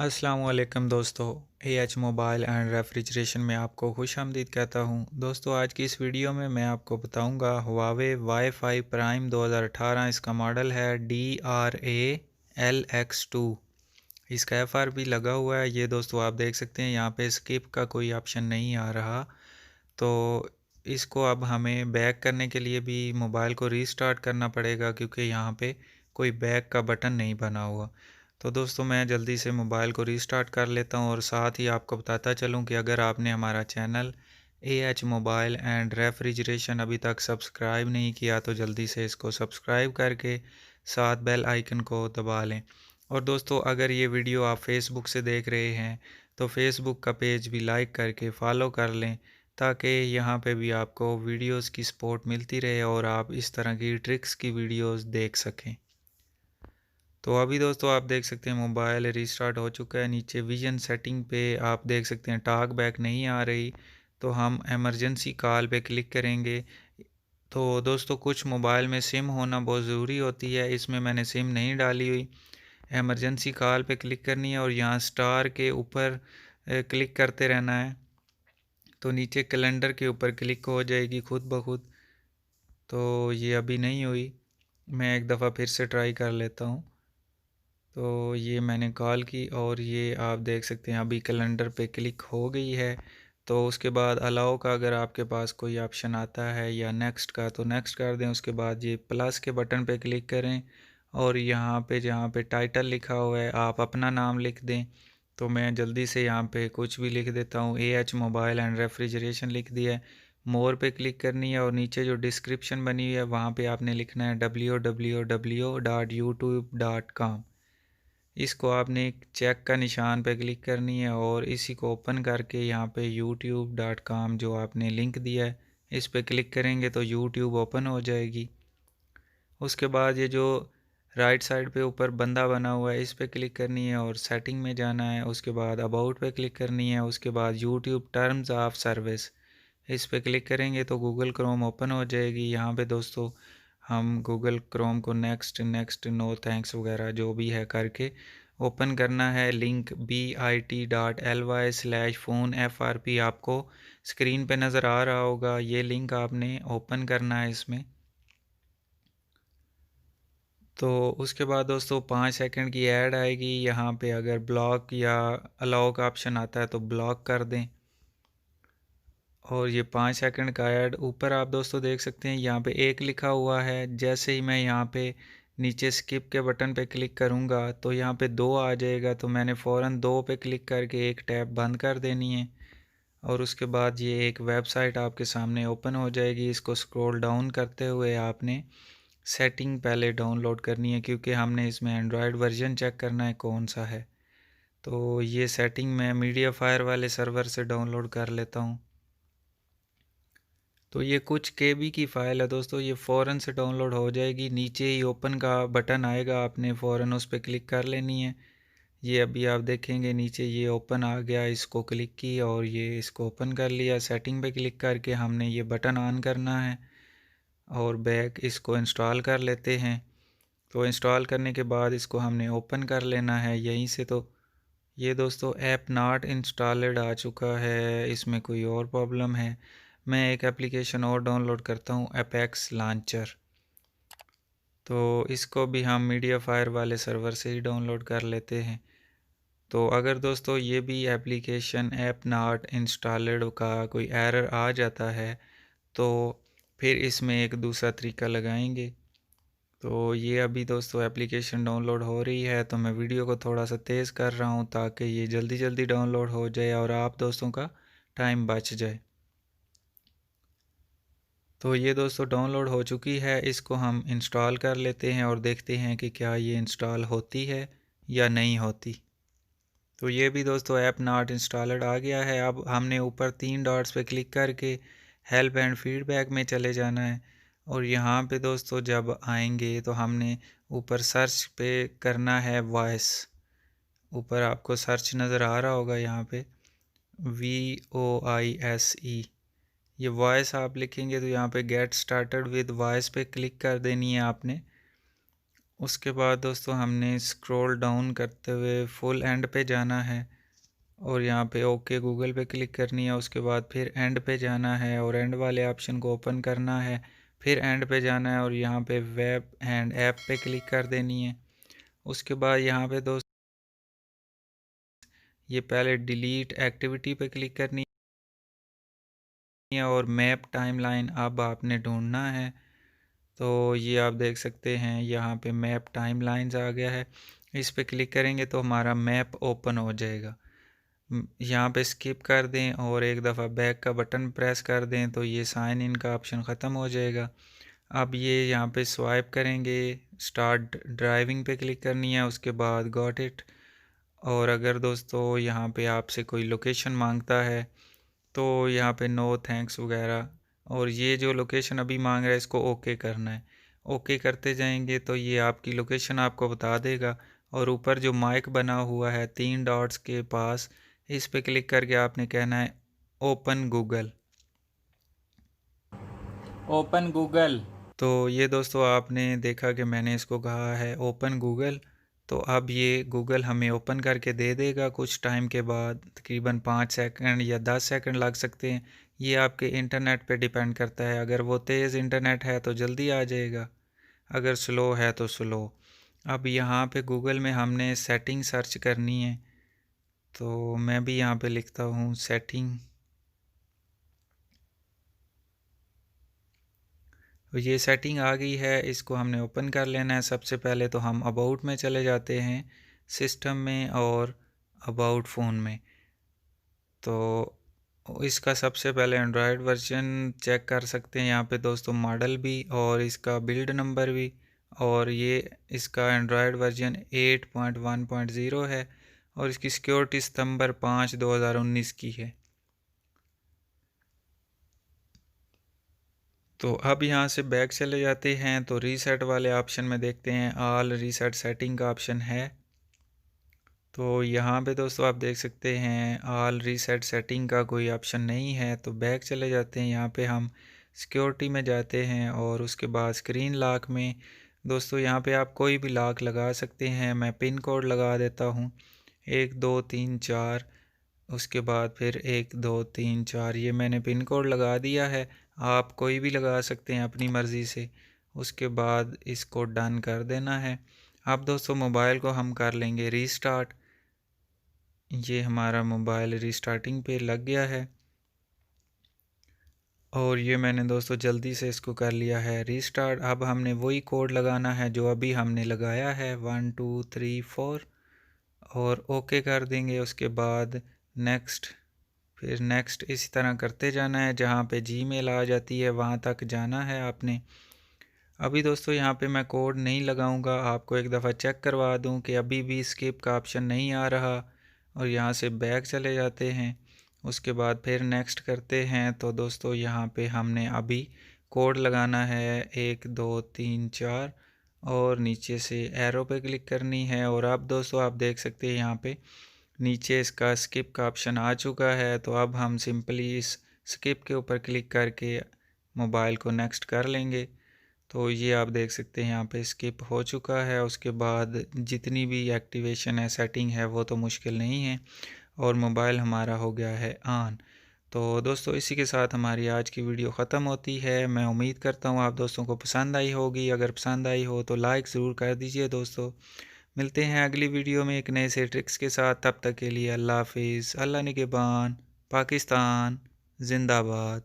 अस्सलामुअलैकुम दोस्तों। AH mobile and refrigeration में आपको खुशामदीद कहता हूं। दोस्तों, आज की इस वीडियो में मैं आपको बताऊंगा हुआवे वाई-फाई प्राइम 2018। इसका मॉडल है DRA-LX2। इसका FRP लगा हुआ है। ये दोस्तों आप देख सकते हैं, यहाँ पे स्किप का कोई ऑप्शन नहीं आ रहा। तो इसको अब हमें बैक करने के लिए भी मोबाइल को रीस्टार्ट करना पड़ेगा, क्योंकि यहाँ पे कोई बैक का बटन नहीं बना हुआ। तो दोस्तों, मैं जल्दी से मोबाइल को रीस्टार्ट कर लेता हूँ और साथ ही आपको बताता चलूँ कि अगर आपने हमारा channel AH mobile and refrigeration अभी तक सब्सक्राइब नहीं किया तो जल्दी से इसको सब्सक्राइब करके साथ बेल आइकन को दबा लें। और दोस्तों, अगर ये वीडियो आप फेसबुक से देख रहे हैं तो फेसबुक का पेज भी लाइक करके फॉलो कर लें, ताकि यहाँ पे भी आपको वीडियोस की सपोर्ट मिलती रहे और आप इस तरह की ट्रिक्स की वीडियोस देख सकें। तो अभी दोस्तों आप देख सकते हैं मोबाइल रीस्टार्ट हो चुका है। नीचे विजन सेटिंग पे आप देख सकते हैं टॉक बैक नहीं आ रही, तो हम इमरजेंसी कॉल पे क्लिक करेंगे। तो दोस्तों, कुछ मोबाइल में सिम होना बहुत ज़रूरी होती है, इसमें मैंने सिम नहीं डाली हुई। इमरजेंसी कॉल पे क्लिक करनी है और यहाँ स्टार के ऊपर क्लिक करते रहना है। तो नीचे कैलेंडर के ऊपर क्लिक हो जाएगी खुद ब खुद। तो ये अभी नहीं हुई, मैं एक दफ़ा फिर से ट्राई कर लेता हूँ। तो ये मैंने कॉल की और ये आप देख सकते हैं अभी कैलेंडर पे क्लिक हो गई है। तो उसके बाद अलाउ का अगर आपके पास कोई ऑप्शन आता है या नेक्स्ट का, तो नेक्स्ट कर दें। उसके बाद ये प्लस के बटन पे क्लिक करें और यहाँ पे जहाँ पे टाइटल लिखा हुआ है आप अपना नाम लिख दें। तो मैं जल्दी से यहाँ पे कुछ भी लिख देता हूँ, एएच मोबाइल एंड रेफ्रिजरेशन लिख दिया है। मोर पे क्लिक करनी है और नीचे जो डिस्क्रिप्शन बनी हुई है वहाँ पे आपने लिखना है www.youtube.com। इसको आपने एक चेक का निशान पे क्लिक करनी है और इसी को ओपन करके यहाँ पे youtube.com जो आपने लिंक दिया है इस पे क्लिक करेंगे तो YouTube ओपन हो जाएगी। उसके बाद ये जो राइट साइड पे ऊपर बंदा बना हुआ है इस पे क्लिक करनी है और सेटिंग में जाना है। उसके बाद अबाउट पे क्लिक करनी है। उसके बाद YouTube टर्म्स ऑफ सर्विस इस पे क्लिक करेंगे तो गूगल क्रोम ओपन हो जाएगी। यहाँ पे दोस्तों हम गूगल क्रोम को नेक्स्ट नेक्स्ट नो थैंक्स वगैरह जो भी है करके ओपन करना है। लिंक bit.ly/phone FRP आपको स्क्रीन पे नज़र आ रहा होगा, ये लिंक आपने ओपन करना है इसमें। तो उसके बाद दोस्तों 5 सेकंड की ऐड आएगी, यहाँ पे अगर ब्लॉक या अलाउ का ऑप्शन आता है तो ब्लॉक कर दें। और ये 5 सेकंड का ऐड ऊपर आप दोस्तों देख सकते हैं, यहाँ पे एक लिखा हुआ है। जैसे ही मैं यहाँ पे नीचे स्किप के बटन पे क्लिक करूँगा तो यहाँ पे 2 आ जाएगा, तो मैंने फ़ौरन 2 पे क्लिक करके एक टैब बंद कर देनी है। और उसके बाद ये एक वेबसाइट आपके सामने ओपन हो जाएगी। इसको स्क्रॉल डाउन करते हुए आपने सेटिंग पहले डाउनलोड करनी है, क्योंकि हमने इसमें एंड्रॉयड वर्जन चेक करना है कौन सा है। तो ये सेटिंग मैं मीडिया फायर वाले सर्वर से डाउनलोड कर लेता हूँ। तो ये कुछ केबी की फ़ाइल है दोस्तों, ये फ़ौरन से डाउनलोड हो जाएगी। नीचे ही ओपन का बटन आएगा, आपने फ़ौरन उस पर क्लिक कर लेनी है। ये अभी आप देखेंगे नीचे ये ओपन आ गया, इसको क्लिक की और ये इसको ओपन कर लिया। सेटिंग पे क्लिक करके हमने ये बटन ऑन करना है और बैक इसको इंस्टॉल कर लेते हैं। तो इंस्टॉल करने के बाद इसको हमने ओपन कर लेना है यहीं से। तो ये दोस्तों ऐप नॉट इंस्टॉल्ड आ चुका है, इसमें कोई और प्रॉब्लम है। मैं एक एप्लीकेशन और डाउनलोड करता हूँ, एपेक्स लॉन्चर। तो इसको भी हम मीडिया फायर वाले सर्वर से ही डाउनलोड कर लेते हैं। तो अगर दोस्तों ये भी एप्लीकेशन ऐप नॉट इंस्टॉल्ड का कोई एरर आ जाता है तो फिर इसमें एक दूसरा तरीका लगाएंगे। तो ये अभी दोस्तों एप्लीकेशन डाउनलोड हो रही है, तो मैं वीडियो को थोड़ा सा तेज़ कर रहा हूँ ताकि ये जल्दी जल्दी डाउनलोड हो जाए और आप दोस्तों का टाइम बच जाए। तो ये दोस्तों डाउनलोड हो चुकी है, इसको हम इंस्टॉल कर लेते हैं और देखते हैं कि क्या ये इंस्टॉल होती है या नहीं होती। तो ये भी दोस्तों ऐप नॉट इंस्टॉल्ड आ गया है। अब हमने ऊपर 3 डॉट्स पे क्लिक करके हेल्प एंड फीडबैक में चले जाना है और यहाँ पे दोस्तों जब आएंगे तो हमने ऊपर सर्च पे करना है वॉइस। ऊपर आपको सर्च नज़र आ रहा होगा यहाँ पे VOICE, ये वॉइस आप लिखेंगे तो यहाँ पे गेट स्टार्टेड विद वॉइस पे क्लिक कर देनी है आपने। उसके बाद दोस्तों हमने स्क्रॉल डाउन करते हुए फुल एंड पे जाना है और यहाँ पे ओके गूगल पे क्लिक करनी है। उसके बाद फिर एंड पे जाना है और एंड वाले ऑप्शन को ओपन करना है, फिर एंड पे जाना है और यहाँ पे वेब एंड ऐप पे क्लिक कर देनी है। उसके बाद यहाँ पे दोस्त ये पहले डिलीट एक्टिविटी पे क्लिक करनी है और मैप टाइमलाइन अब आपने ढूंढना है। तो ये आप देख सकते हैं यहाँ पे मैप टाइमलाइंस आ गया है, इस पे क्लिक करेंगे तो हमारा मैप ओपन हो जाएगा। यहाँ पे स्किप कर दें और एक दफ़ा बैक का बटन प्रेस कर दें तो ये साइन इन का ऑप्शन ख़त्म हो जाएगा। अब ये यहाँ पे स्वाइप करेंगे, स्टार्ट ड्राइविंग पे क्लिक करनी है, उसके बाद गॉट इट। और अगर दोस्तों यहाँ पे आपसे कोई लोकेशन मांगता है तो यहाँ पे नो थैंक्स वगैरह, और ये जो लोकेशन अभी मांग रहा है इसको ओके करना है। ओके करते जाएंगे तो ये आपकी लोकेशन आपको बता देगा। और ऊपर जो माइक बना हुआ है 3 डॉट्स के पास, इस पे क्लिक करके आपने कहना है ओपन गूगल। Open Google. तो ये दोस्तों आपने देखा कि मैंने इसको कहा है ओपन गूगल, तो अब ये गूगल हमें ओपन करके दे देगा कुछ टाइम के बाद, तकरीबन 5 सेकंड या 10 सेकंड लग सकते हैं। ये आपके इंटरनेट पे डिपेंड करता है, अगर वो तेज़ इंटरनेट है तो जल्दी आ जाएगा, अगर स्लो है तो स्लो। अब यहाँ पे गूगल में हमने सेटिंग सर्च करनी है, तो मैं भी यहाँ पे लिखता हूँ सेटिंग। तो ये सेटिंग आ गई है, इसको हमने ओपन कर लेना है। सबसे पहले तो हम अबाउट में चले जाते हैं, सिस्टम में और अबाउट फ़ोन में। तो इसका सबसे पहले एंड्रॉयड वर्जन चेक कर सकते हैं यहाँ पे दोस्तों, मॉडल भी और इसका बिल्ड नंबर भी। और ये इसका एंड्रॉयड वर्जन 8.1.0 है और इसकी सिक्योरिटी सितंबर 5 2019 की है। तो अब यहाँ से बैक चले जाते हैं तो रीसेट वाले ऑप्शन में देखते हैं ऑल रीसेट सेटिंग का ऑप्शन है। तो यहाँ पे दोस्तों आप देख सकते हैं ऑल रीसेट सेटिंग का कोई ऑप्शन नहीं है, तो बैक चले जाते हैं। यहाँ पे हम सिक्योरिटी में जाते हैं और उसके बाद स्क्रीन लॉक में दोस्तों यहाँ पे आप कोई भी लॉक लगा सकते हैं। मैं पिन कोड लगा देता हूँ 1234, उसके बाद फिर 1234, ये मैंने पिन कोड लगा दिया है। आप कोई भी लगा सकते हैं अपनी मर्ज़ी से। उसके बाद इसको डन कर देना है। अब दोस्तों मोबाइल को हम कर लेंगे रीस्टार्ट। ये हमारा मोबाइल रीस्टार्टिंग पे लग गया है और ये मैंने दोस्तों जल्दी से इसको कर लिया है रीस्टार्ट। अब हमने वही कोड लगाना है जो अभी हमने लगाया है 1 2 3 4 और ओके कर देंगे। उसके बाद नेक्स्ट, फिर नेक्स्ट, इसी तरह करते जाना है। जहाँ पे जीमेल आ जाती है वहाँ तक जाना है आपने। अभी दोस्तों यहाँ पे मैं कोड नहीं लगाऊंगा, आपको एक दफ़ा चेक करवा दूँ कि अभी भी स्किप का ऑप्शन नहीं आ रहा। और यहाँ से बैक चले जाते हैं, उसके बाद फिर नेक्स्ट करते हैं। तो दोस्तों यहाँ पे हमने अभी कोड लगाना है 1 2 3 4 और नीचे से एरो पे क्लिक करनी है। और अब दोस्तों आप देख सकते हैं यहाँ पे नीचे इसका स्किप का ऑप्शन आ चुका है। तो अब हम सिंपली इस स्किप के ऊपर क्लिक करके मोबाइल को नेक्स्ट कर लेंगे। तो ये आप देख सकते हैं यहाँ पे स्किप हो चुका है। उसके बाद जितनी भी एक्टिवेशन है, सेटिंग है, वो तो मुश्किल नहीं है और मोबाइल हमारा हो गया है ऑन। तो दोस्तों इसी के साथ हमारी आज की वीडियो ख़त्म होती है। मैं उम्मीद करता हूँ आप दोस्तों को पसंद आई होगी। अगर पसंद आई हो तो लाइक ज़रूर कर दीजिए दोस्तों। मिलते हैं अगली वीडियो में एक नए से ट्रिक्स के साथ। तब तक के लिए अल्लाह हाफिज़। अल्लाह निगहबान। पाकिस्तान जिंदाबाद।